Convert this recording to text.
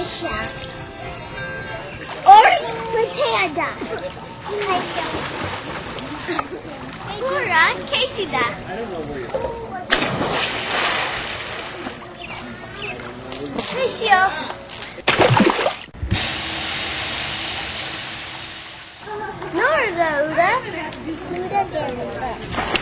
Kasia. Orange Matilda. Kasia. Laura, Casey da. Kasia. Nerede Uda? Uda derinde.